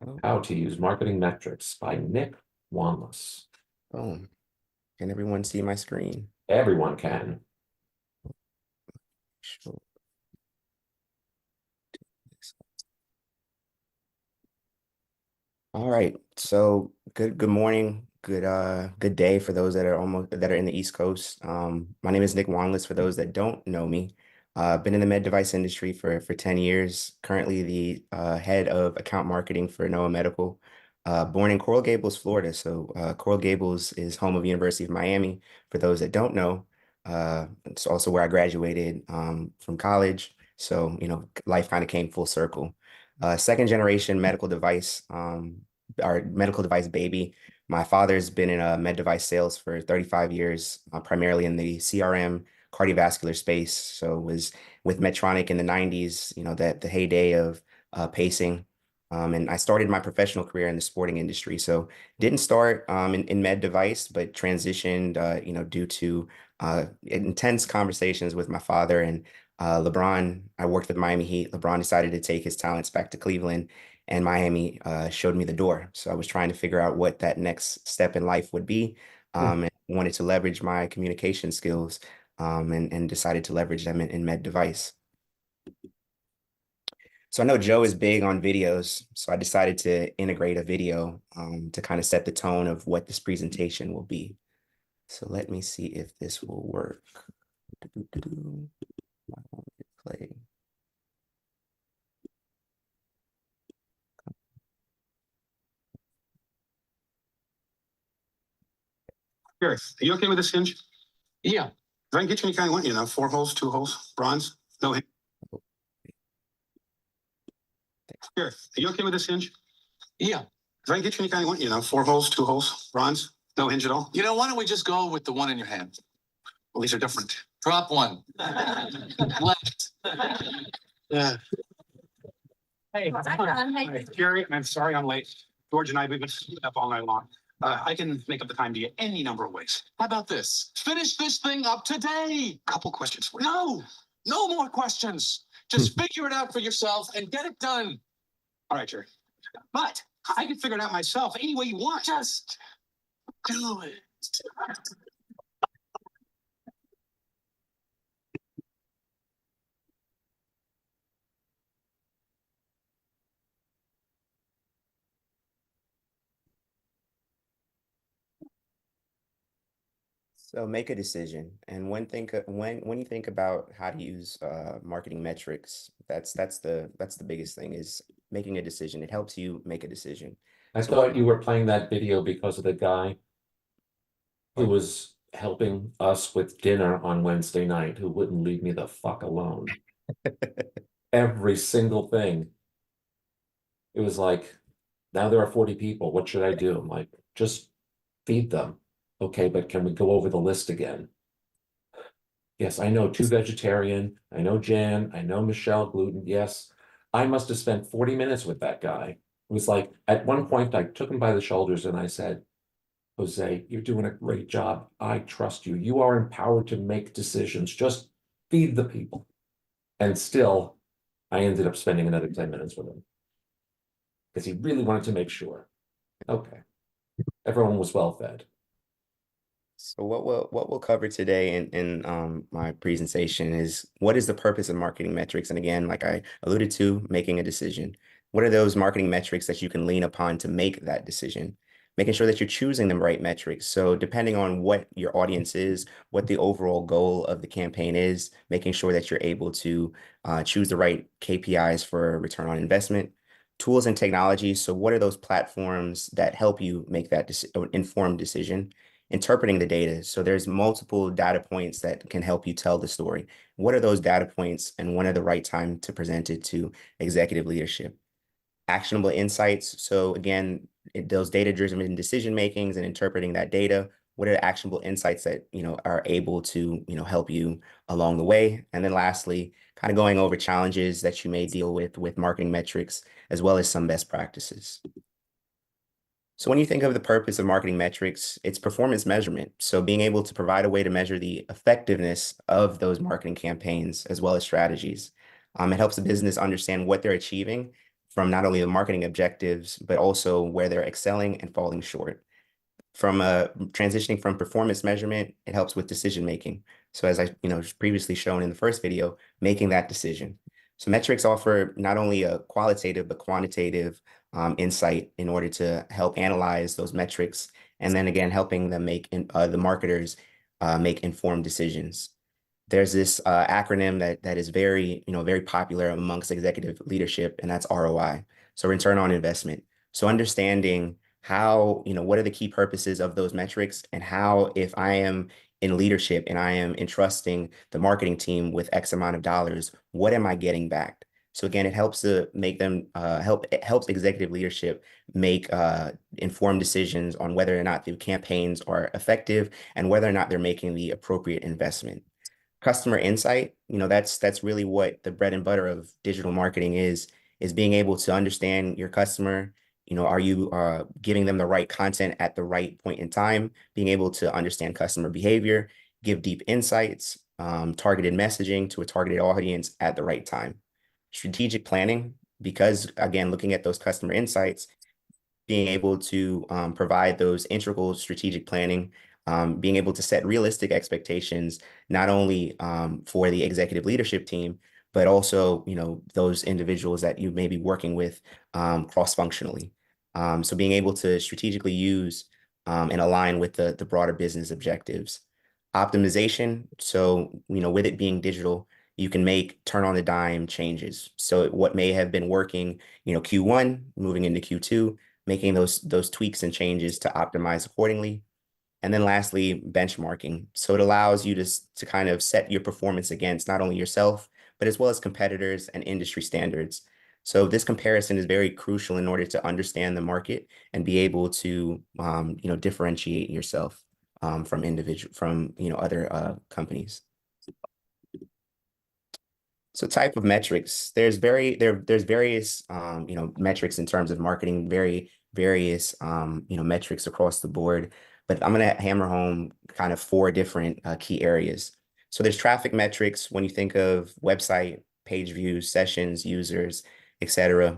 Oh, How to Use Marketing Metrics by Nick Wanliss. boom. Can everyone see my screen? Everyone can. Sure. All right. So good morning. Good day for those that are in the East Coast. My name is Nick Wanliss for those that don't know me. I've been in the med device industry for 10 years, currently the head of account marketing for Noah Medical. Born in Coral Gables, Florida. So Coral Gables is home of University of Miami. For those that don't know, it's also where I graduated from college. So, life kind of came full circle. Second generation medical device, our medical device baby. My father's been in med device sales for 35 years, primarily in the CRM cardiovascular space. So was with Medtronic in the 90s, that the heyday of pacing. And I started my professional career in the sporting industry. So didn't start in med device, but transitioned, due to intense conversations with my father and LeBron. I worked with Miami Heat. LeBron decided to take his talents back to Cleveland, and Miami showed me the door. So I was trying to figure out what that next step in life would be, and wanted to leverage my communication skills, and decided to leverage them in med device. So I know Joe is big on videos, so I decided to integrate a video to kind of set the tone of what this presentation will be. So let me see if this will work. Play. Here, are you okay with this hinge? Yeah. If I can get you any kind of one, 4 holes, 2 holes, bronze, no hinge. Here, are you okay with this hinge? Yeah. If I can get you any kind of one, 4 holes, 2 holes, bronze, no hinge at all. Why don't we just go with the one in your hand? Well, these are different. Drop one. Left. Yeah. Hey, Hi. Jerry, I'm sorry I'm late. George and I, we've been up all night long. I can make up the time to you any number of ways. How about this? Finish this thing up today. Couple questions for you. No more questions. Just figure it out for yourself and get it done. All right, Jerry. But I can figure it out myself any way you want. Just do it. So make a decision. And when you think about how to use marketing metrics, that's the biggest thing is making a decision. It helps you make a decision. I thought you were playing that video because of the guy who was helping us with dinner on Wednesday night, who wouldn't leave me the fuck alone. Every single thing. It was like, now there are 40 people. What should I do? I'm like, just feed them. Okay, but can we go over the list again? Yes, I know 2 vegetarian. I know Jan. I know Michelle gluten. Yes, I must have spent 40 minutes with that guy. It was like, at one point, I took him by the shoulders and I said, Jose, you're doing a great job. I trust you. You are empowered to make decisions. Just feed the people. And still, I ended up spending another 10 minutes with him because he really wanted to make sure. Okay. Everyone was well fed. So what we'll cover today in my presentation is what is the purpose of marketing metrics? And again, like I alluded to, making a decision. What are those marketing metrics that you can lean upon to make that decision? Making sure that you're choosing the right metrics. So depending on what your audience is, what the overall goal of the campaign is, making sure that you're able to choose the right KPIs for return on investment, tools and technologies. So what are those platforms that help you make that informed decision? Interpreting the data. So there's multiple data points that can help you tell the story. What are those data points and when are the right time to present it to executive leadership? Actionable insights. So again, those data-driven decision makings and interpreting that data. What are the actionable insights that are able to help you along the way? And then lastly, kind of going over challenges that you may deal with marketing metrics, as well as some best practices. So when you think of the purpose of marketing metrics, it's performance measurement. So being able to provide a way to measure the effectiveness of those marketing campaigns as well as strategies. It helps the business understand what they're achieving from not only the marketing objectives, but also where they're excelling and falling short. From transitioning from performance measurement, it helps with decision making. So as I previously shown in the first video, making that decision. So metrics offer not only a qualitative but quantitative insight in order to help analyze those metrics, and then again helping them make the marketers make informed decisions. There's this acronym that is very popular amongst executive leadership, and that's ROI. So return on investment. So understanding how, what are the key purposes of those metrics, and how, if I am in leadership and I am entrusting the marketing team with X amount of dollars, what am I getting back? So again, it helps to make them it helps executive leadership make informed decisions on whether or not the campaigns are effective and whether or not they're making the appropriate investment. Customer insight, that's really what the bread and butter of digital marketing is being able to understand your customer. Are you giving them the right content at the right point in time, being able to understand customer behavior, give deep insights, targeted messaging to a targeted audience at the right time. Strategic planning, because again, looking at those customer insights, being able to provide those integral strategic planning, being able to set realistic expectations, not only for the executive leadership team, but also, those individuals that you may be working with cross-functionally. So being able to strategically use and align with the broader business objectives. Optimization, so, with it being digital, you can make turn on the dime changes. So what may have been working, Q1, moving into Q2, making those tweaks and changes to optimize accordingly. And then lastly, benchmarking. So it allows you to kind of set your performance against not only yourself, but as well as competitors and industry standards. So this comparison is very crucial in order to understand the market and be able to, differentiate yourself from other companies. So type of metrics, there's various metrics in terms of marketing, various metrics across the board, but I'm going to hammer home kind of 4 different key areas. So there's traffic metrics when you think of website, page views, sessions, users, etc.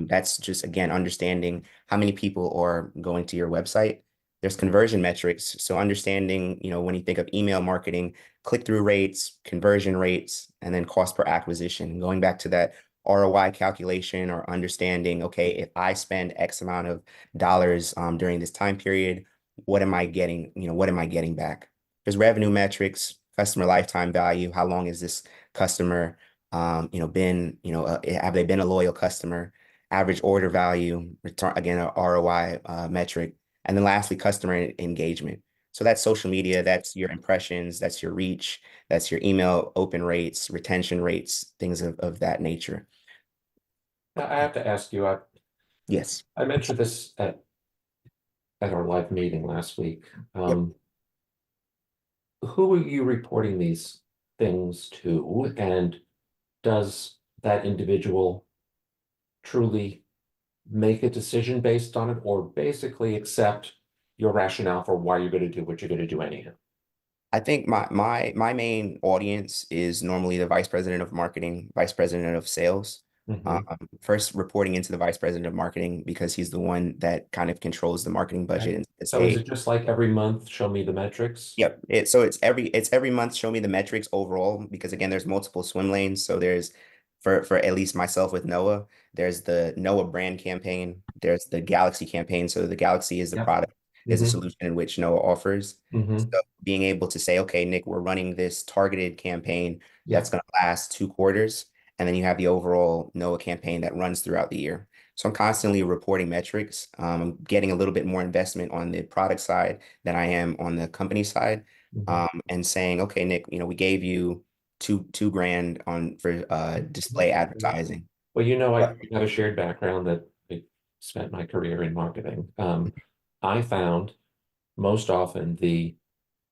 That's just, again, understanding how many people are going to your website. There's conversion metrics. So understanding, when you think of email marketing, click-through rates, conversion rates, and then cost per acquisition. Going back to that ROI calculation, or understanding, okay, if I spend X amount of dollars during this time period, what am I getting? What am I getting back? There's revenue metrics, customer lifetime value. How long has this customer, been, have they been a loyal customer? Average order value, return, again, a ROI metric. And then lastly, customer engagement. So that's social media, that's your impressions, that's your reach, that's your email open rates, retention rates, things of that nature. Now, I have to ask you, Yes. I mentioned this at our live meeting last week. Who are you reporting these things to, and does that individual truly make a decision based on it, or basically accept your rationale for why you're going to do what you're going to do anyhow? I think my main audience is normally the vice president of marketing, vice president of sales. First reporting into the vice president of marketing, because he's the one that kind of controls the marketing budget. And says, So hey, is it just like every month, show me the metrics? Yep. So it's every month, show me the metrics overall, because again, there's multiple swim lanes. So there's for at least myself with Noah, there's the Noah brand campaign, there's the Galaxy campaign. So the Galaxy is the product, is a solution in which Noah offers. So being able to say, okay, Nick, we're running this targeted campaign that's going to last 2 quarters. And then you have the overall Noah campaign that runs throughout the year. So I'm constantly reporting metrics. I'm getting a little bit more investment on the product side than I am on the company side. And saying, okay, Nick, we gave you two grand for display advertising. Well, I have a shared background that I spent my career in marketing. I found most often the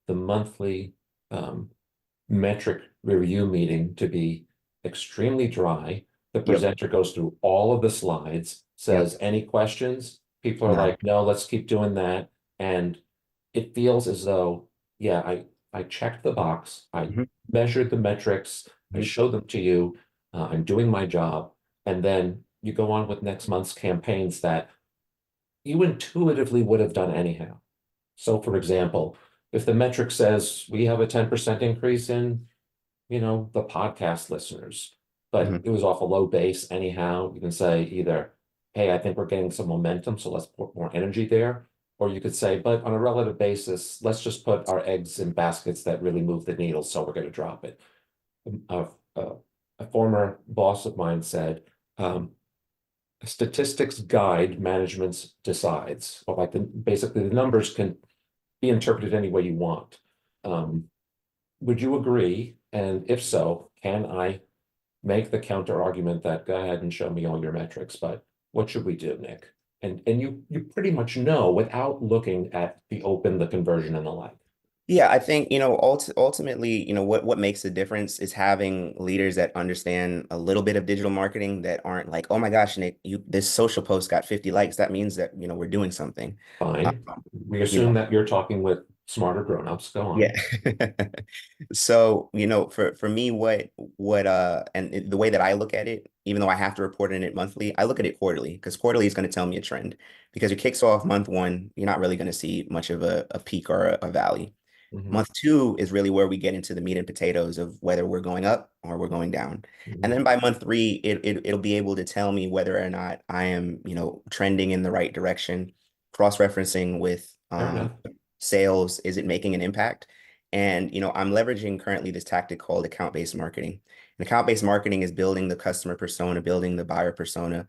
monthly metric review meeting to be extremely dry. The presenter goes through all of the slides, says, any questions? People are like, no, let's keep doing that. And it feels as though, I checked the box, I measured the metrics, I showed them to you, I'm doing my job. And then you go on with next month's campaigns that you intuitively would have done anyhow. So for example, if the metric says we have a 10% increase in, the podcast listeners, but Mhm. it was off a low base anyhow, you can say either, hey, I think we're getting some momentum, so let's put more energy there. Or you could say, but on a relative basis, let's just put our eggs in baskets that really move the needle, so we're going to drop it. A former boss of mine said, statistics guide, management decides. Or like basically the numbers can be interpreted any way you want. Would you agree? And if so, can I make the counter argument that go ahead and show me all your metrics, but what should we do, Nick? And you pretty much know without looking at the open, the conversion, and the like. Yeah, I think, ultimately, what makes a difference is having leaders that understand a little bit of digital marketing that aren't like, oh my gosh, Nick, this social post got 50 likes. That means that, we're doing something. Fine. We You assume know, that you're talking with smarter grown-ups. Go on. yeah. So, for me, the way that I look at it, even though I have to report in it monthly, I look at it quarterly because quarterly is going to tell me a trend. Because it kicks off month one, you're not really going to see much of a peak or a valley. Mhm, Month two is really where we get into the meat and potatoes of whether we're going up or we're going down. And mhm. then by month three, it'll be able to tell me whether or not I am, trending in the right direction, cross-referencing with Fair enough. sales. Is it making an impact? And, I'm leveraging currently this tactic called account-based marketing. And account-based marketing is building the customer persona, building the buyer persona,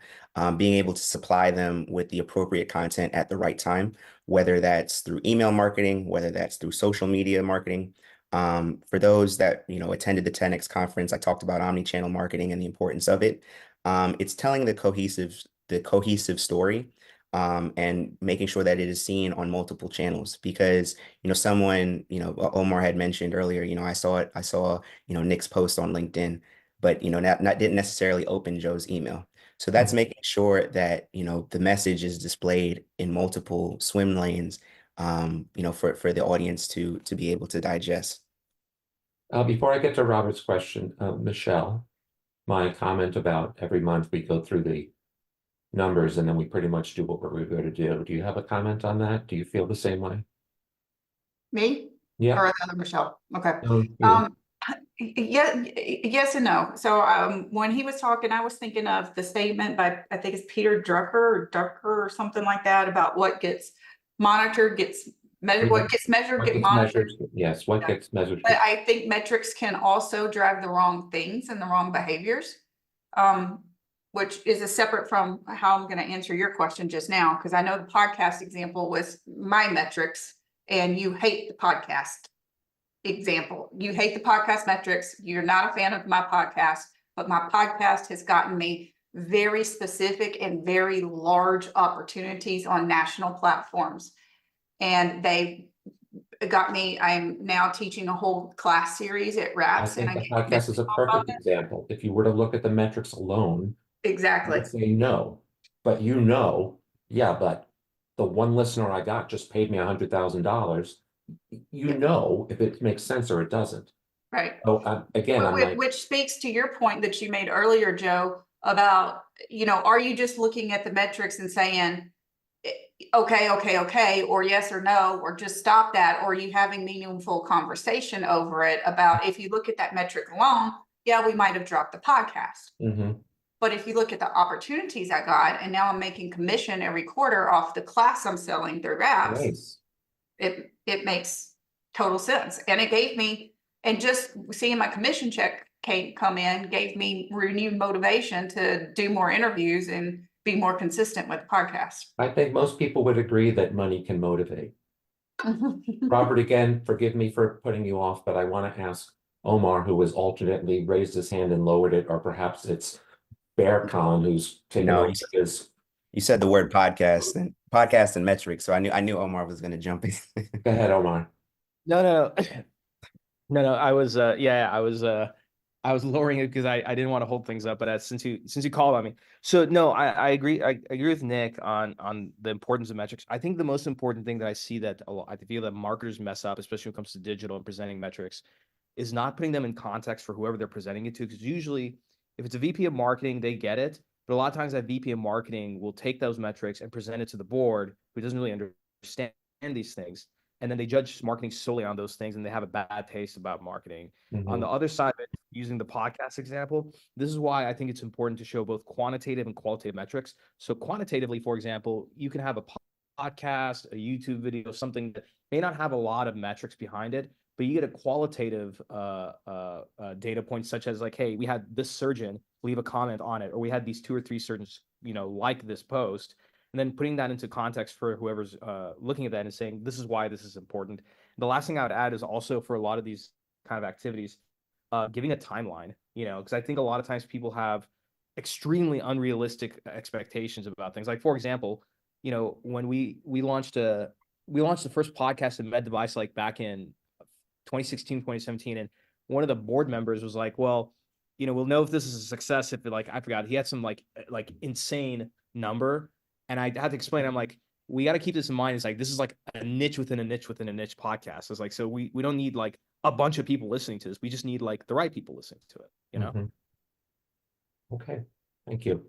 being able to supply them with the appropriate content at the right time, whether that's through email marketing, whether that's through social media marketing. For those that, attended the 10X conference, I talked about omni-channel marketing and the importance of it. It's telling the cohesive story, and making sure that it is seen on multiple channels because, someone, Omar had mentioned earlier, I saw, Nick's post on LinkedIn, but, not didn't necessarily open Joe's email. So that's making sure that, the message is displayed in multiple swim lanes, for the audience to be able to digest. Before I get to Robert's question, Michelle, my comment about every month we go through the numbers and then we pretty much do what we're going to do. Do you have a comment on that? Do you feel the same way? Me Yeah. or another Michelle? Okay. You. Yeah, yes and no. So when he was talking, I was thinking of the statement by I think it's Peter Drucker or something like that about what gets monitored gets measured, what gets measured What get gets monitored. measured? Yes, what gets measured? But I think metrics can also drive the wrong things and the wrong behaviors, which is a separate from how I'm going to answer your question just now, because I know the podcast example was my metrics and you hate the podcast example. You hate the podcast metrics. You're not a fan of my podcast, but my podcast has gotten me very specific and very large opportunities on national platforms. And they got me, I'm now teaching a whole class series at I RAPS. think And the podcast is a perfect example. If you were to look at the metrics alone, exactly. I'd say no, but yeah, but the one listener I got just paid me $100,000. If it makes sense or it doesn't. Right. So again, I'm like, Which speaks to your point that you made earlier, Joe, about, are you just looking at the metrics and saying, okay, or yes or no, or just stop that, or are you having meaningful conversation over it about if you look at that metric alone, yeah, we might have dropped the podcast. mhm. But if you look at the opportunities I got, and now I'm making commission every quarter off the class I'm selling through apps, Nice. it makes total sense. And it gave me, and just seeing my commission check come in gave me renewed motivation to do more interviews and be more consistent with the podcast. I think most people would agree that money can motivate. Robert, again, forgive me for putting you off, but I want to ask Omar, who has alternately raised his hand and lowered it, or perhaps it's Bear Khan who's taken No, over his. you said the word podcast and metrics, so I knew Omar was going to jump in. Go ahead, Omar. No. I was I was lowering it because I didn't want to hold things up, but since you called on me, so no, I agree. I agree with Nick on the importance of metrics. I think the most important thing that I see that I feel that marketers mess up, especially when it comes to digital and presenting metrics, is not putting them in context for whoever they're presenting it to. Because usually, if it's a VP of marketing, they get it. But a lot of times that VP of marketing will take those metrics and present it to the board who doesn't really understand these things. And then they judge marketing solely on those things and they have a bad taste about marketing. On the other side of it, using the podcast example, this is why I think it's important to show both quantitative and qualitative metrics. So quantitatively, for example, you can have a podcast, a YouTube video, something that may not have a lot of metrics behind it, but you get a qualitative data point, such as like, hey, we had this surgeon leave a comment on it, or we had these 2 or 3 surgeons, like this post, and then putting that into context for whoever's looking at that and saying, this is why this is important. The last thing I would add is also for a lot of these kind of activities, giving a timeline, because I think a lot of times people have extremely unrealistic expectations about things. Like, for example, when we launched the first podcast in med device, like back in 2016, 2017. And one of the board members was like, well, we'll know if this is a success if I forgot, he had some like insane number. And I had to explain, I'm like, we got to keep this in mind. It's like, this is like a niche within a niche within a niche podcast. It's like, so we don't need like a bunch of people listening to this. We just need like the right people listening to it, Okay, thank you.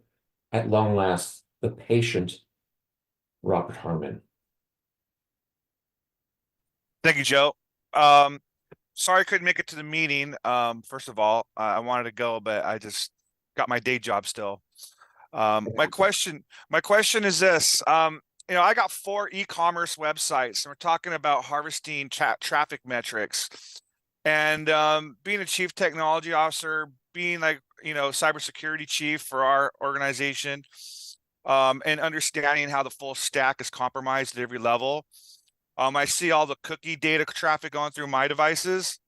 At long last, the patient, Robert Harmon. Thank you, Joe. Sorry I couldn't make it to the meeting. First of all, I wanted to go, but I just got my day job still. My question is this. I got 4 e-commerce websites, and we're talking about harvesting traffic metrics. And being a chief technology officer, being cybersecurity chief for our organization, and understanding how the full stack is compromised at every level. I see all the cookie data traffic going through my devices.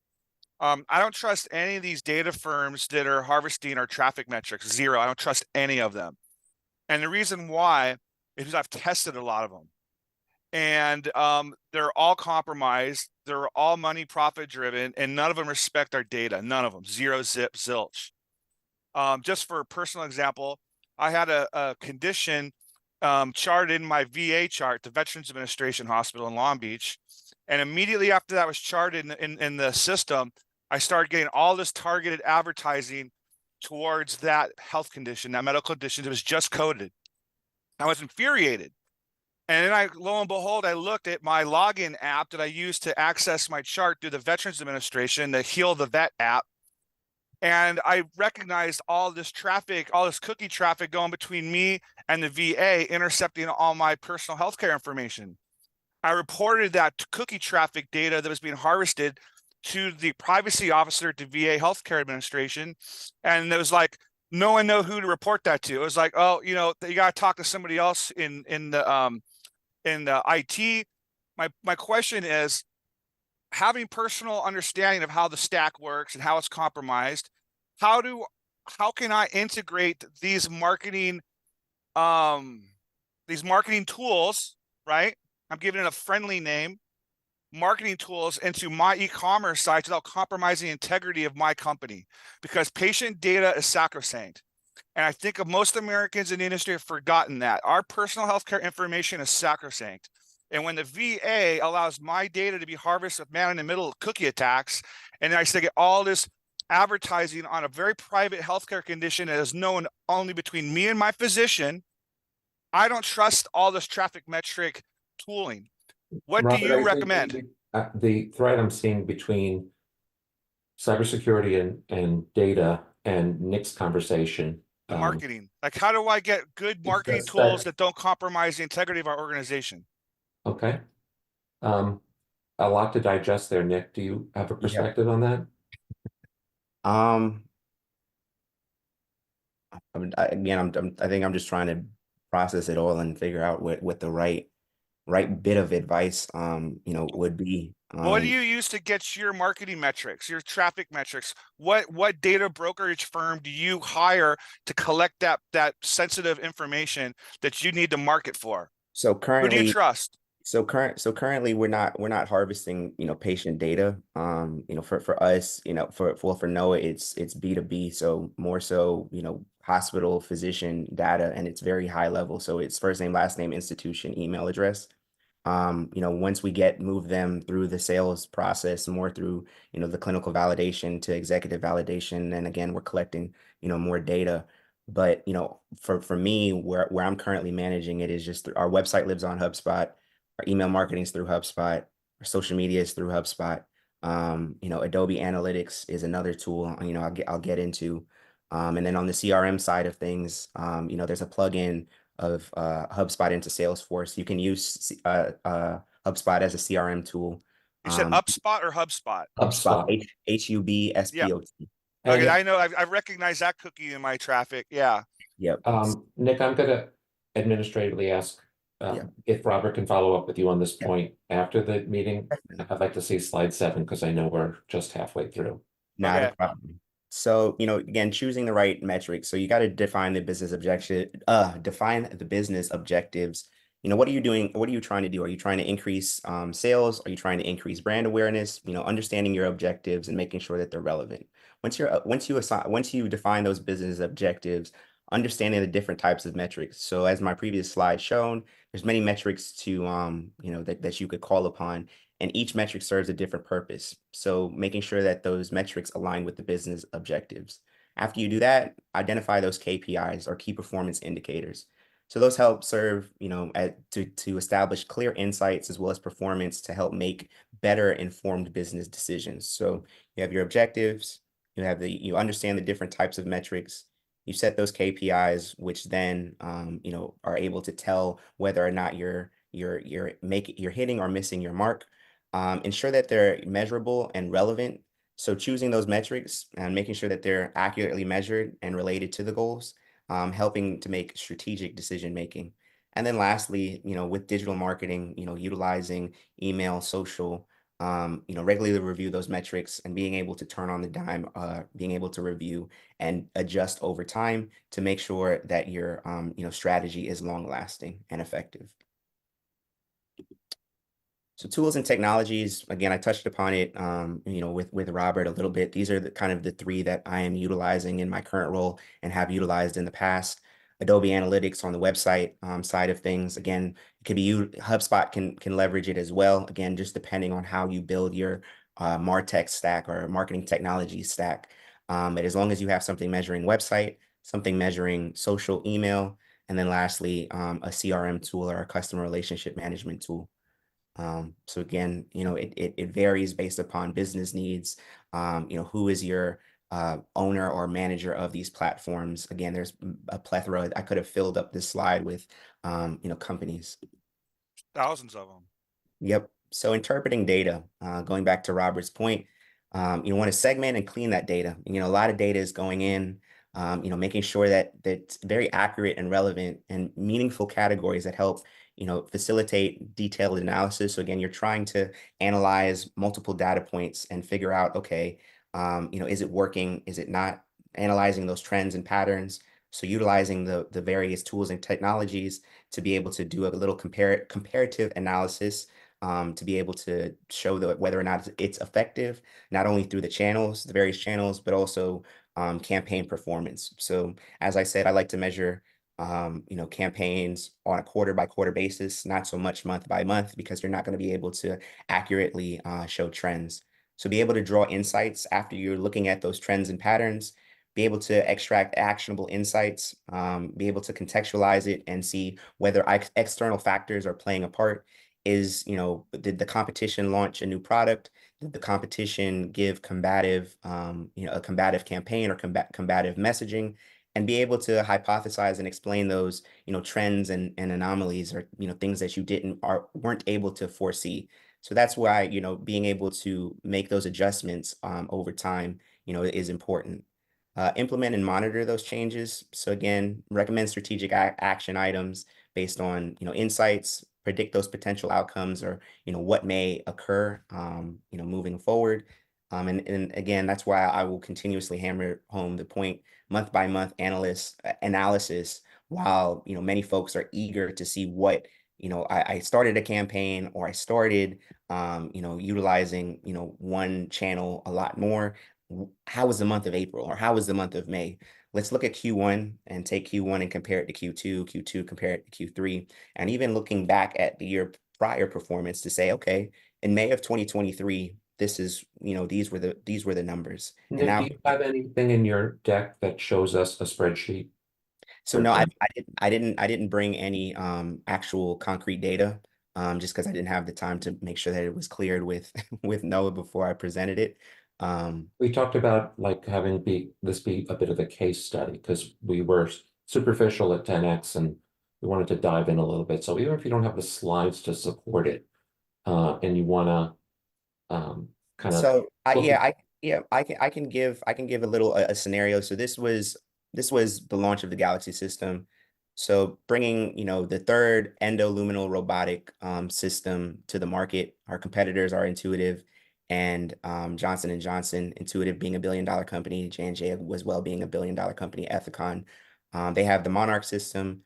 I don't trust any of these data firms that are harvesting our traffic metrics. Zero. I don't trust any of them. And the reason why is because I've tested a lot of them. And they're all compromised. They're all money profit driven, and none of them respect our data. None of them. Zero, zip, zilch. Just for a personal example, I had a condition charted in my VA chart, the Veterans Administration Hospital in Long Beach. And immediately after that was charted in the system, I started getting all this targeted advertising towards that health condition, that medical condition that was just coded. I was infuriated. And then lo and behold, I looked at my login app that I used to access my chart through the Veterans Administration, the Heal the Vet app. And I recognized all this traffic, all this cookie traffic going between me and the VA, intercepting all my personal healthcare information. I reported that cookie traffic data that was being harvested to the privacy officer at the VA Healthcare Administration. And it was like, no one knew who to report that to. It was like, oh, you got to talk to somebody else in the IT. My question is, having personal understanding of how the stack works and how it's compromised, how can I integrate these marketing tools, right? I'm giving it a friendly name, marketing tools, into my e-commerce sites without compromising the integrity of my company, because patient data is sacrosanct. And I think most Americans in the industry have forgotten that our personal healthcare information is sacrosanct. And when the VA allows my data to be harvested with man in the middle cookie attacks, and I still get all this advertising on a very private healthcare condition that is known only between me and my physician, I don't trust all this traffic metric tooling. What Robert, do you recommend? The thread I'm seeing between cybersecurity and data and Nick's conversation. The marketing. Like, how do I get good marketing tools that don't compromise the integrity of our organization? Okay. A lot to digest there, Nick. Do you have a perspective on that? I think I'm just trying to process it all and figure out what the right bit of advice would be. What do you use to get your marketing metrics, your traffic metrics? What data brokerage firm do you hire to collect that sensitive information that you need to market for? So currently, who do you trust? So currently we're not harvesting, patient data. For us, for NOAA, it's B2B. So more so, hospital physician data, and it's very high level. So it's first name, last name, institution, email address. Once we move them through the sales process, more through, the clinical validation to executive validation. And again, we're collecting, more data. But for me, where I'm currently managing it is just our website lives on HubSpot, our email marketing is through HubSpot, our social media is through HubSpot. Adobe Analytics is another tool, I'll get into. And then on the CRM side of things, there's a plugin of HubSpot into Salesforce. You can use HubSpot as a CRM tool. You said Upspot or HubSpot? HubSpot, HubSpot. Yeah. HubSpot. Okay, And I know. I recognize that cookie in my traffic. Yeah. Yep. Nick, I'm gonna administratively ask Yeah. if Robert can follow up with you on this Yeah. point after the meeting. Definitely. I'd like to see slide 7 because I know we're just halfway through. Not a Okay. problem. So, again, choosing the right metrics. So you got to define the business define the business objectives. What are you doing? What are you trying to do? Are you trying to increase sales? Are you trying to increase brand awareness? Understanding your objectives and making sure that they're relevant. Once you define those business objectives, understanding the different types of metrics. So as my previous slide shown, there's many metrics to that you could call upon, and each metric serves a different purpose. So making sure that those metrics align with the business objectives. After you do that, identify those KPIs or key performance indicators. So those help serve, to establish clear insights as well as performance to help make better informed business decisions. So you have your objectives, you understand the different types of metrics, you set those KPIs, which then, are able to tell whether or not you're hitting or missing your mark. Ensure that they're measurable and relevant. So choosing those metrics and making sure that they're accurately measured and related to the goals, helping to make strategic decision making. And then lastly, with digital marketing, utilizing email, social, regularly review those metrics and being able to turn on the dime, being able to review and adjust over time to make sure that your, strategy is long lasting and effective. So tools and technologies, again, I touched upon it, with Robert a little bit. These are the kind of the three that I am utilizing in my current role and have utilized in the past. Adobe Analytics on the website side of things. Again, it could be HubSpot can leverage it as well. Again, just depending on how you build your MarTech stack or marketing technology stack. But as long as you have something measuring website, something measuring social email, and then lastly, a CRM tool or a customer relationship management tool. So again, it varies based upon business needs. Who is your owner or manager of these platforms? Again, there's a plethora. I could have filled up this slide with, companies. Thousands of them. Yep. So interpreting data, going back to Robert's point, you want to segment and clean that data. A lot of data is going in, making sure that that's very accurate and relevant and meaningful categories that help, facilitate detailed analysis. So again, you're trying to analyze multiple data points and figure out, okay, is it working? Is it not? Analyzing those trends and patterns. So utilizing the various tools and technologies to be able to do a little comparative analysis, to be able to show whether or not it's effective, not only through the various channels, but also campaign performance. So as I said, I like to measure campaigns on a quarter by quarter basis, not so much month by month, because you're not going to be able to accurately show trends. So be able to draw insights after you're looking at those trends and patterns, be able to extract actionable insights, be able to contextualize it and see whether external factors are playing a part. Did the competition launch a new product? Did the competition give a combative campaign or combative messaging? And be able to hypothesize and explain those, trends and anomalies or, things that you weren't able to foresee. So that's why, being able to make those adjustments over time, is important. Implement and monitor those changes. So again, recommend strategic action items based on, insights, predict those potential outcomes or, what may occur, moving forward. And again, that's why I will continuously hammer home the point month by month analysis, while, many folks are eager to see what, I started a campaign or I started, utilizing, one channel a lot more. How was the month of April or how was the month of May? Let's look at Q1 and take Q1 and compare it to Q2 compare it to Q3, and even looking back at the year prior performance to say, okay, in May of 2023, this is, these were the numbers. And Nick, now, do you have anything in your deck that shows us a spreadsheet? So no, I didn't bring any actual concrete data, just because I didn't have the time to make sure that it was cleared with with Noah before I presented it. We talked about like having this be a bit of a case study because we were superficial at 10x and we wanted to dive in a little bit. So even if you don't have the slides to support it, and you want to kind of So look at I can give a little a scenario. So this was the launch of the Galaxy system. So bringing, you know, the third endoluminal robotic system to the market. Our competitors are Intuitive and Johnson and Johnson. Intuitive being $1 billion company, J&J was well being $1 billion company. Ethicon, they have the Monarch system.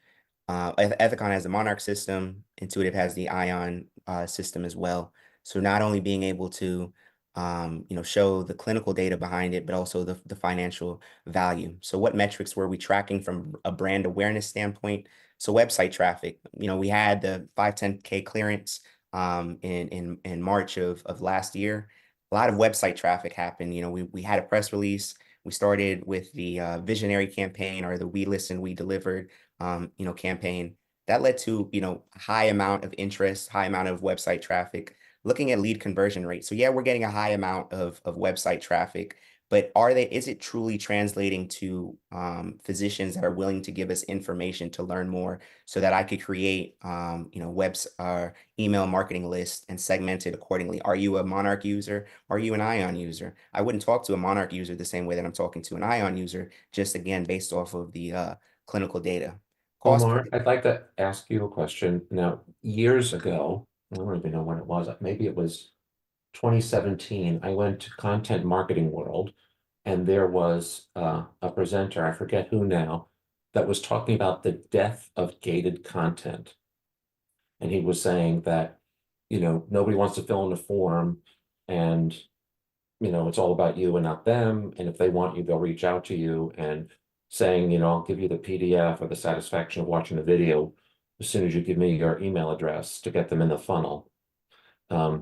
Ethicon has the Monarch system. Intuitive has the Ion system as well. So not only being able to you know, show the clinical data behind it, but also the financial value. So what metrics were we tracking from a brand awareness standpoint? So website traffic, you know, we had the 510K clearance in March of last year. A lot of website traffic happened. You know, we had a press release. We started with the visionary campaign, or the We Listened, We Delivered, you know, campaign. That led to, you know, high amount of interest, high amount of website traffic. Looking at lead conversion rate. So yeah, we're getting a high amount of website traffic, but is it truly translating to physicians that are willing to give us information to learn more, so that I could create you know, email marketing list and segment it accordingly? Are you a Monarch user? Are you an Ion user? I wouldn't talk to a Monarch user the same way that I'm talking to an Ion user, just again based off of the clinical data. Cost per Omar, I'd like to ask you a question. Now, years ago, I don't even know when it was, maybe it was 2017, I went to Content Marketing World, and there was a presenter, I forget who now, that was talking about the death of gated content. And he was saying that, you know, nobody wants to fill in a form, and, you know, it's all about you and not them. And if they want you, they'll reach out to you, and saying, you know, I'll give you the PDF or the satisfaction of watching the video as soon as you give me your email address to get them in the funnel. I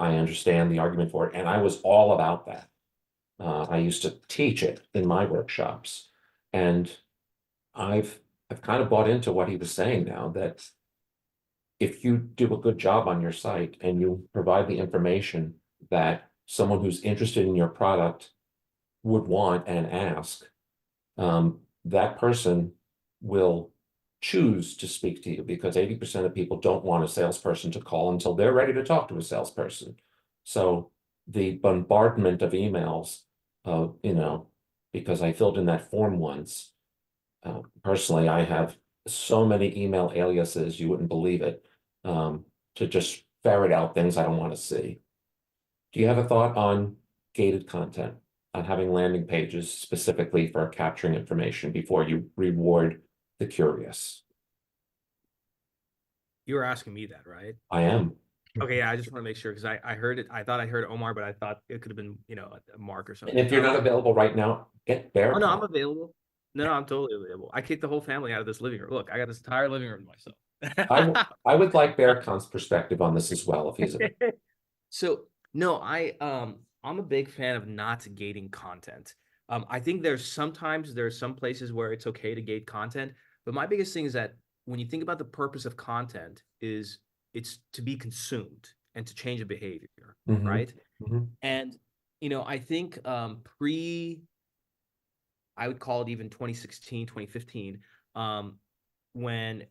understand the argument for it, and I was all about that. I used to teach it in my workshops, and I've kind of bought into what he was saying now, that if you do a good job on your site and you provide the information that someone who's interested in your product would want and ask, that person will choose to speak to you, because 80% of people don't want a salesperson to call until they're ready to talk to a salesperson. So the bombardment of emails, you know, because I filled in that form once, personally, I have so many email aliases, you wouldn't believe it, to just ferret out things I don't want to see. Do you have a thought on gated content, on having landing pages specifically for capturing information before you reward the curious? You were asking me that, right? I am. Okay, yeah, I just want to make sure, because I heard it. I thought I heard Omar, but I thought it could have been, you know, a Mark or something. And if you're not available right now, get Bear. Oh no, I'm available. No, I'm totally available. I kicked the whole family out of this living room. Look, I got this entire living room to myself. I would like Bear Khan's perspective on this as well, if he's available. So no, I'm a big fan of not gating content. I think there's some places where it's okay to gate content, but my biggest thing is that when you think about the purpose of content, is it's to be consumed and to change a behavior, right? And you know, I think I would call it even 2016, 2015, when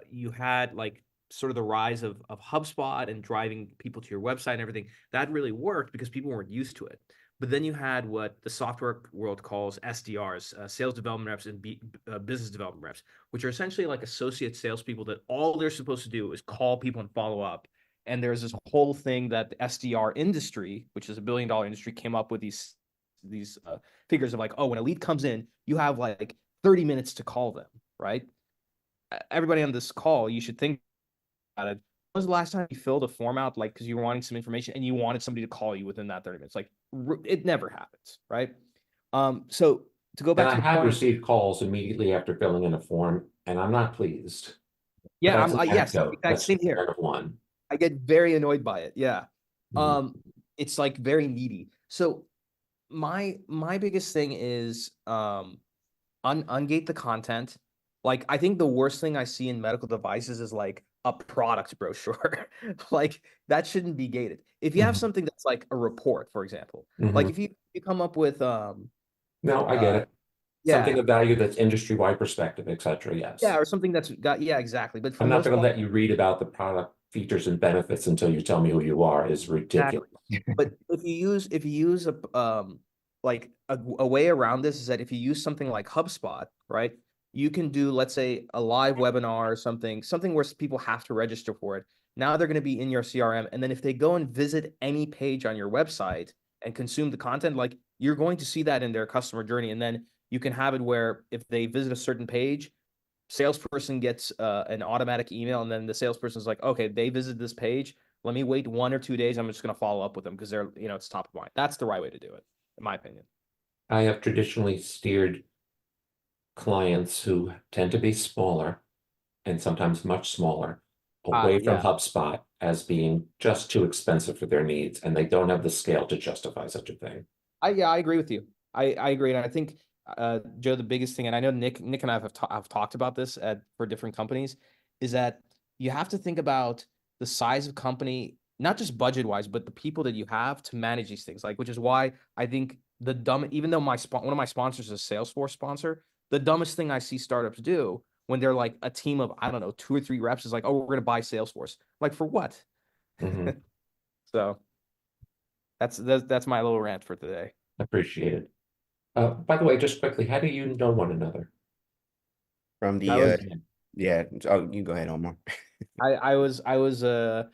you had like sort of the rise of HubSpot and driving people to your website and everything. That really worked because people weren't used to it. But then you had what the software world calls SDRs, sales development reps, and business development reps, which are essentially like associate salespeople that all they're supposed to do is call people and follow up. And there's this whole thing that the SDR industry, which is $1 billion industry, came up with these figures of like, oh, when a lead comes in, you have like 30 minutes to call them, right? Everybody on this call, you should think about it. When was the last time you filled a form out, like, because you were wanting some information and you wanted somebody to call you within that 30 minutes? Like, it never happens, right? So to go back And to the I have point, received calls immediately after filling in a form, and I'm not pleased. yeah, That's an yes, anecdote. that's same here. Kind of one. I get very annoyed by it. Yeah. Mhm. It's like very needy. So my biggest thing is ungate the content. Like, I think the worst thing I see in medical devices is like a product brochure. Like, that shouldn't be gated. If you have Mhm. something that's like a report, for example, like if you come up with No, I get it. Something yeah, of value that's industry-wide perspective, et cetera, yeah, yes. or something that's got, yeah, exactly. But for I'm the not most gonna part, let you read about the product features and benefits until you tell me who you are is ridiculous. exactly. But if you use a like a way around this is that if you use something like HubSpot, right? You can do, let's say, a live webinar or something where people have to register for it. Now they're going to be in your CRM, and then if they go and visit any page on your website and consume the content, like, you're going to see that in their customer journey, and then you can have it where if they visit a certain page, salesperson gets an automatic email, and then the salesperson's like, okay, they visited this page. Let me wait 1 or 2 days. I'm just going to follow up with them because they're, it's top of mind. That's the right way to do it, in my opinion. I have traditionally steered clients who tend to be smaller and sometimes much smaller away from Yeah, HubSpot as being just too expensive for their needs, and they don't have the scale to justify such a thing. I agree with you. I agree, and I think Joe, the biggest thing, and I know Nick and I have talked about this for different companies, is that you have to think about the size of company, not just budget wise, but the people that you have to manage these things. Like, which is why I think even though one of my sponsors is a Salesforce sponsor, the dumbest thing I see startups do when they're like a team of, I don't know, 2 or 3 reps is like, oh, we're gonna buy Salesforce. Like, for what? Mhm. So that's my little rant for today. Appreciated. By the way, just quickly, how do you know one another? From I the was yeah, oh, you go ahead, Omar. I was it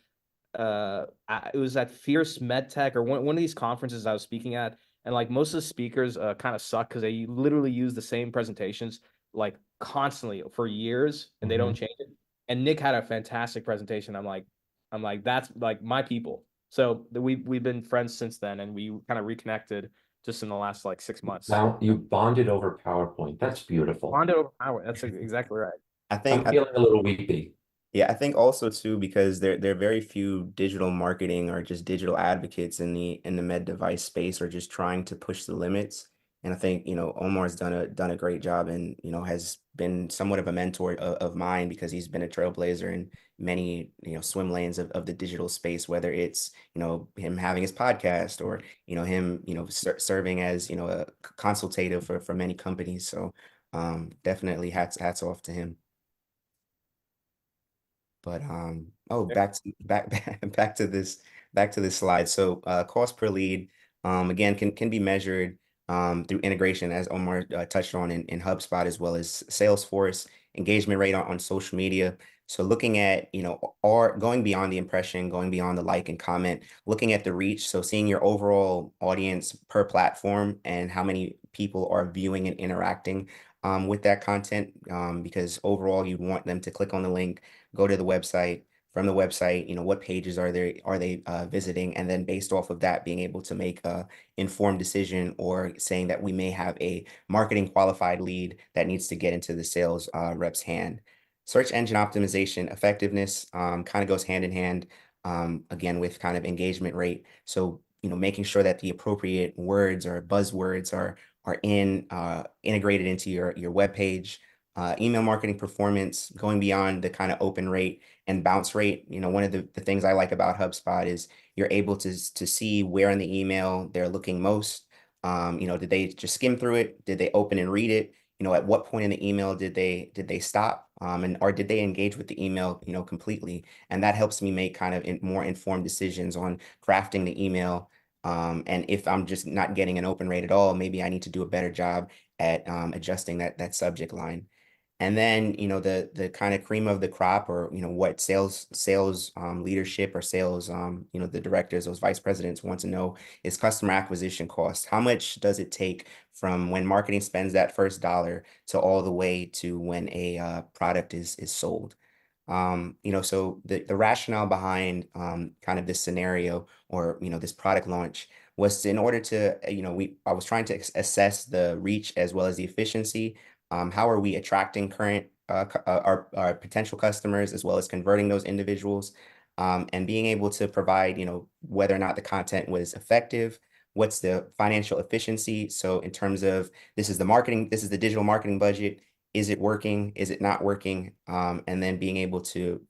was at Fierce MedTech, or one of these conferences I was speaking at, and like most of the speakers kind of suck because they literally use the same presentations like constantly for years, and they don't Mhm. change it. And Nick had a fantastic presentation. I'm like, that's like my people. So we've been friends since then, and we kind of reconnected just in the last like 6 months. Now you bonded over PowerPoint. That's beautiful. Bonded over power. That's exactly right. I I'm think feeling a little weepy. Yeah, I think also too because there are very few digital marketing or just digital advocates in the med device space or just trying to push the limits. And I think, Omar's done a great job and, has been somewhat of a mentor of mine because he's been a trailblazer in many, swim lanes of the digital space, whether it's, him having his podcast or, him, serving as, a consultative for many companies. So definitely hats off to him. But oh, Yeah. back to this slide. So cost per lead, again, can be measured through integration, as Omar touched on in HubSpot, as well as Salesforce, engagement rate on social media. So looking at, or going beyond the impression, going beyond the like and comment, looking at the reach. So seeing your overall audience per platform and how many people are viewing and interacting with that content, because overall you want them to click on the link, go to the website. From the website, what pages are they visiting, and then based off of that, being able to make a informed decision or saying that we may have a marketing qualified lead that needs to get into the sales rep's hand. Search engine optimization effectiveness kind of goes hand in hand again with kind of engagement rate. So making sure that the appropriate words or buzzwords are integrated into your web page. Email marketing performance, going beyond the kind of open rate and bounce rate. One of the things I like about HubSpot is you're able to see where in the email they're looking most. Did they just skim through it? Did they open and read it? At what point in the email did they stop? And or did they engage with the email, completely? And that helps me make kind of more informed decisions on crafting the email. And if I'm just not getting an open rate at all, maybe I need to do a better job at adjusting that subject line. And then, the kind of cream of the crop, or, what sales leadership or sales, the directors, those vice presidents want to know is customer acquisition cost. How much does it take from when marketing spends that first dollar to all the way to when a product is sold? So the rationale behind kind of this scenario or, this product launch was in order to, I was trying to assess the reach as well as the efficiency. How are we attracting current our potential customers as well as converting those individuals, and being able to provide, whether or not the content was effective, what's the financial efficiency? So in terms of this is the marketing, this is the digital marketing budget. Is it working? Is it not working? And then being able to,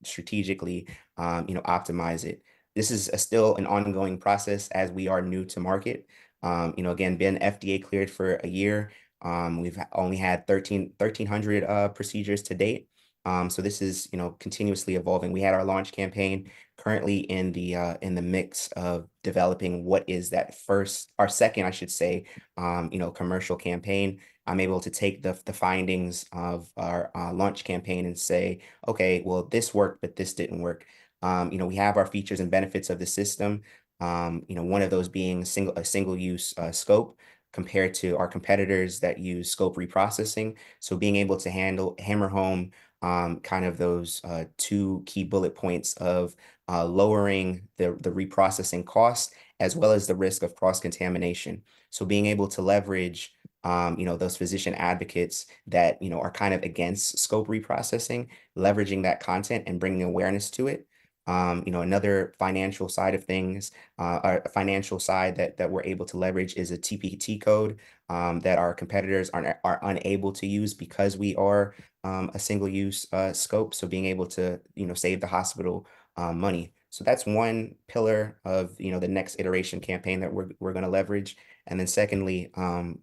strategically, optimize it. This is still an ongoing process as we are new to market. Again, been FDA cleared for a year. We've only had 1,300 procedures to date. So this is, continuously evolving. We had our launch campaign currently in the mix of developing what is our second, I should say, commercial campaign. I'm able to take the findings of our launch campaign and say, okay, well, this worked, but this didn't work. We have our features and benefits of the system. One of those being a single use scope compared to our competitors that use scope reprocessing. So being able to hammer home kind of those two key bullet points of lowering the reprocessing cost as well as the risk of cross-contamination. So being able to leverage those physician advocates that, are kind of against scope reprocessing, leveraging that content and bringing awareness to it. Another financial side of things, a financial side that we're able to leverage is a TPT code that our competitors are unable to use because we are a single-use scope. So being able to, save the hospital money. So that's one pillar of, the next iteration campaign that we're going to leverage. And then secondly, our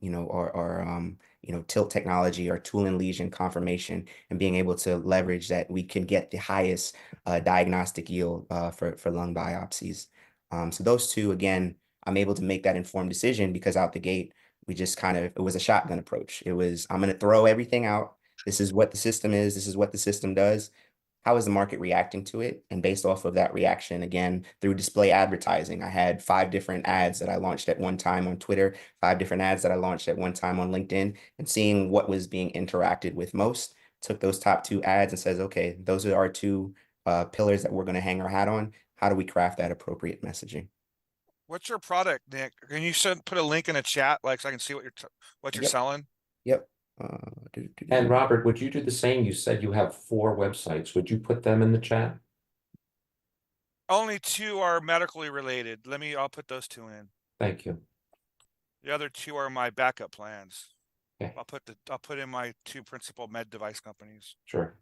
tilt technology or tool and lesion confirmation and being able to leverage that we can get the highest diagnostic yield for lung biopsies. So those two, again, I'm able to make that informed decision because out the gate, it was a shotgun approach. It was, I'm going to throw everything out. This is what the system is. This is what the system does. How is the market reacting to it? And based off of that reaction, again, through display advertising, I had 5 different ads that I launched at one time on Twitter, 5 different ads that I launched at one time on LinkedIn, and seeing what was being interacted with most, took those top 2 ads and says, okay, those are our 2 pillars that we're going to hang our hat on. How do we craft that appropriate messaging? What's your product, Nick? Can you put a link in a chat, like, so I can see what you're Yep. selling? Yep. And Robert, would you do the same? You said you have 4 websites. Would you put them in the chat? Only 2 are medically related. I'll put those 2 in. Thank you. The other 2 are my backup plans. Okay. I'll put in my 2 principal med device companies. Sure.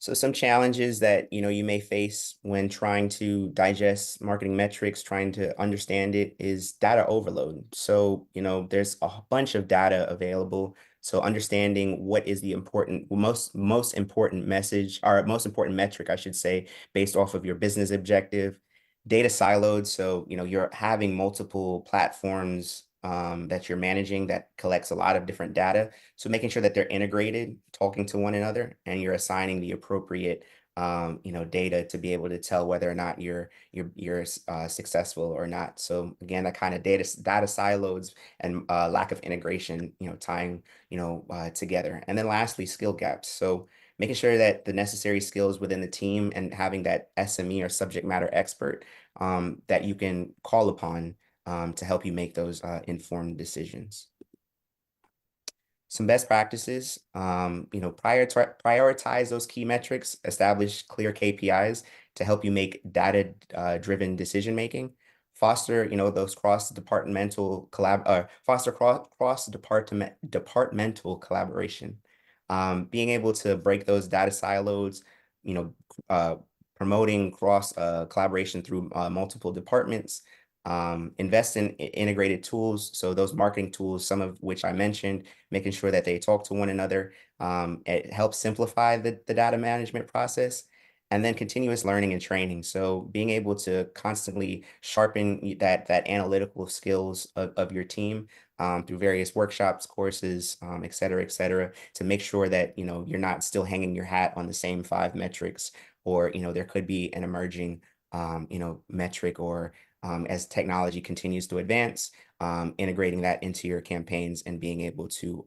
So some challenges that, you may face when trying to digest marketing metrics, trying to understand it is data overload. So, there's a bunch of data available. So understanding what is the most important message or most important metric, I should say, based off of your business objective, data siloed. So, you're having multiple platforms that you're managing that collects a lot of different data. So making sure that they're integrated, talking to one another, and you're assigning the appropriate, data to be able to tell whether or not you're successful or not. So again, that kind of data silos and lack of integration, tying, together. And then lastly, skill gaps. So making sure that the necessary skills within the team and having that SME or subject matter expert that you can call upon to help you make those informed decisions. Some best practices, prioritize those key metrics, establish clear KPIs to help you make data-driven decision making. Foster, those cross-departmental departmental collaboration. Being able to break those data silos, promoting cross collaboration through multiple departments. Invest in integrated tools. So those marketing tools, some of which I mentioned, making sure that they talk to one another. It helps simplify the data management process. And then continuous learning and training. So being able to constantly sharpen that analytical skills of your team through various workshops, courses, et cetera, to make sure that, you're not still hanging your hat on the same 5 metrics, or, there could be an emerging, metric, or as technology continues to advance, integrating that into your campaigns and being able to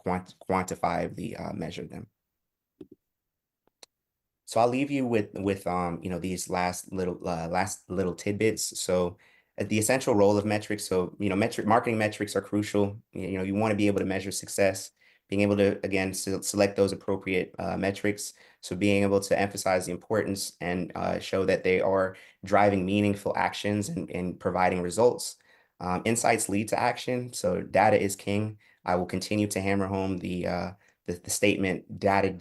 quantifiably measure them. So I'll leave you with these last little tidbits. So the essential role of metrics. So marketing metrics are crucial. You want to be able to measure success, being able to, again, select those appropriate metrics. So being able to emphasize the importance and show that they are driving meaningful actions and providing results. Insights lead to action. So data is king. I will continue to hammer home the statement data-driven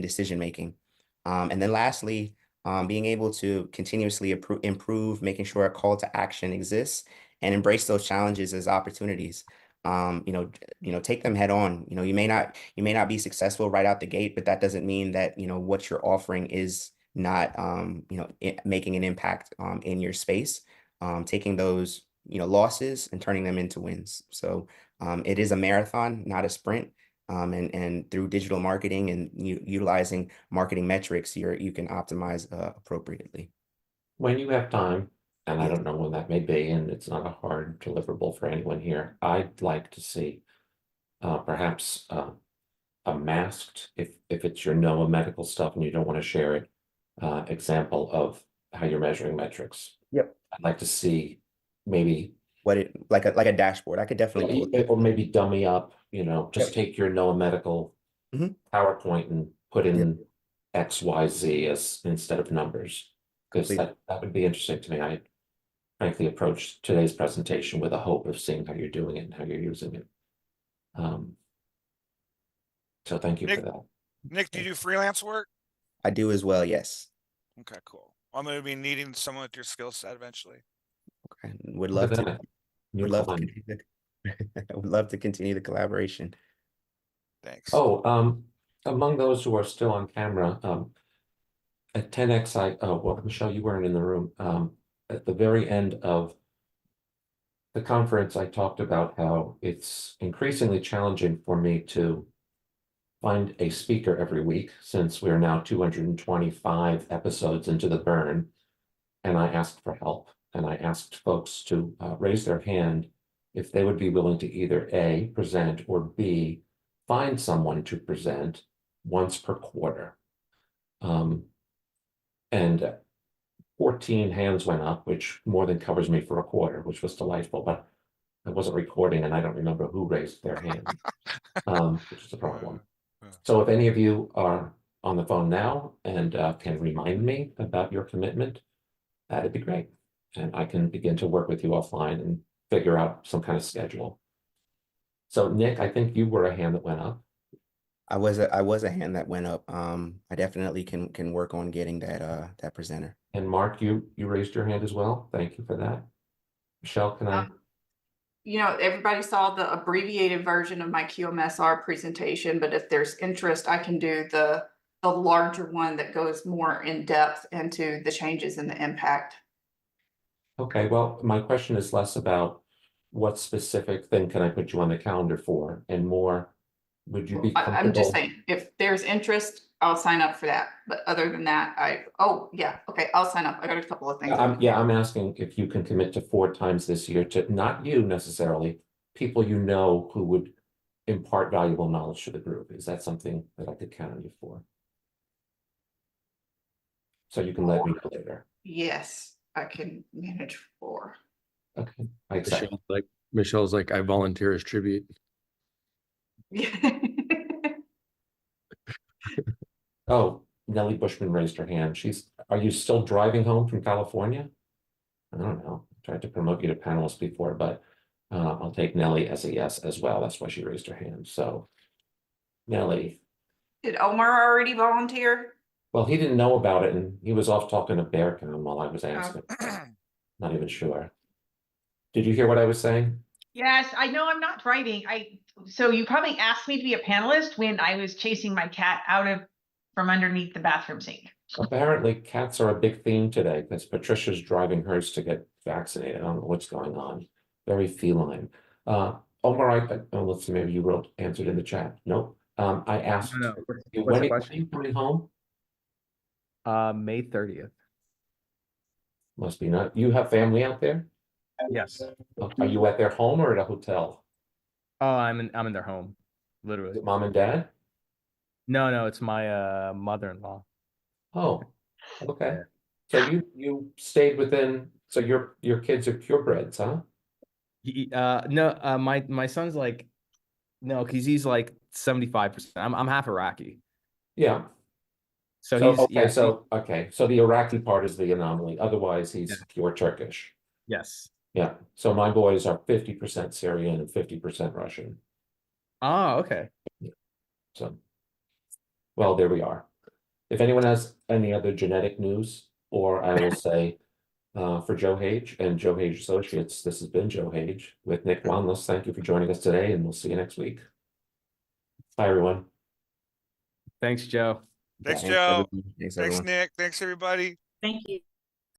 decision making. And then lastly, being able to continuously improve, making sure a call to action exists and embrace those challenges as opportunities. Take them head on. You may not be successful right out the gate, but that doesn't mean that, what you're offering is not, making an impact, in your space, taking those, losses and turning them into wins. So, it is a marathon, not a sprint. And through digital marketing and utilizing marketing metrics, you can optimize appropriately. When you have time, and I Yes. don't know when that may be, and it's not a hard deliverable for anyone here, I'd like to see perhaps a masked, if it's your NOAA medical stuff and you don't want to share it, example of how you're measuring metrics. Yep. I'd like to see maybe Like a dashboard. I could definitely pull it. or maybe dummy up, just Yep. take your NOAA medical Mhm. PowerPoint and put in Yep. X, Y, Z as instead of numbers. Because Completely. that would be interesting to me. I frankly approached today's presentation with a hope of seeing how you're doing it and how you're using it. So thank you for that. Nick, do you do freelance work? I do as well. Yes. Okay, cool. I'm gonna be needing someone with your skill set eventually. Okay. Would Look love at to. that. You're Would love to fine. continue I would love to continue the collaboration. Thanks. Oh, among those who are still on camera, at 10X, well, Michelle, you weren't in the room. At the very end of the conference, I talked about how it's increasingly challenging for me to find a speaker every week since we're now 225 episodes into the burn. And I asked for help, and I asked folks to raise their hand if they would be willing to either A, present, or B, find someone to present once per quarter. And 14 hands went up, which more than covers me for a quarter, which was delightful, but I wasn't recording and I don't remember who raised their hand, which is a problem. So if any of you are on the phone now and can remind me about your commitment, that'd be great. And I can begin to work with you offline and figure out some kind of schedule. So Nick, I think you were a hand that went up. I was a hand that went up. I definitely can work on getting that presenter. And Mark, you raised your hand as well. Thank you for that. Michelle, can I? Everybody saw the abbreviated version of my QMSR presentation, but if there's interest, I can do the larger one that goes more in depth into the changes in the impact. Okay, well, my question is less about what specific thing can I put you on the calendar for, and more, would you be I'm just comfortable? saying, if there's interest, I'll sign up for that. But other than that, okay, I'll sign up. I got a couple of things. I'm asking if you can commit to 4 times this year to, not you necessarily, people you know who would impart valuable knowledge to the group. Is that something that I could count on you for? So you can let me know later. Yes, I can manage 4. Okay, I accept. Michelle's like, I volunteer as tribute. Oh, Nellie Bushman raised her hand. Are you still driving home from California? I don't know. I tried to promote you to panelist before, but I'll take Nellie as a yes as well. That's why she raised her hand. So Nellie. Did Omar already volunteer? Well, he didn't know about it and he was off talking to Bearcon while I was asking. Not even sure. Did you hear what I was saying? Yes, I know I'm not driving. So you probably asked me to be a panelist when I was chasing my cat from underneath the bathroom sink. Apparently cats are a big theme today because Patricia's driving hers to get vaccinated. I don't know what's going on. Very feline. Omar, let's see, maybe you answered in the chat. Nope. I asked No. you, What's when the are question? you coming home? May 30th. Must be not. You have family out there? Yes. Are you at their home or at a hotel? Oh, I'm in their home, Is literally. it mom and dad? No, it's my mother-in-law. Oh, okay. Yeah. So you stayed within, so your kids are purebreds, huh? No, my son's like, no, because he's like 75%. I'm half Iraqi. Yeah. So So, he's, okay, yeah. so the Iraqi part is the anomaly. Otherwise, he's Yeah. pure Turkish. Yes. Yeah. So my boys are 50% Syrian and 50% Russian. Oh, okay. So, well, there we are. If anyone has any other genetic news, or I will say, for Joe Hage and Joe Hage Associates, this has been Joe Hage with Nick Wanliss. Thank you for joining us today, and we'll see you next week. Bye, everyone. Thanks, Joe. Thanks, Thanks, Joe. everyone. Thanks, Thanks, everyone. Nick. Thanks, everybody. Thank you.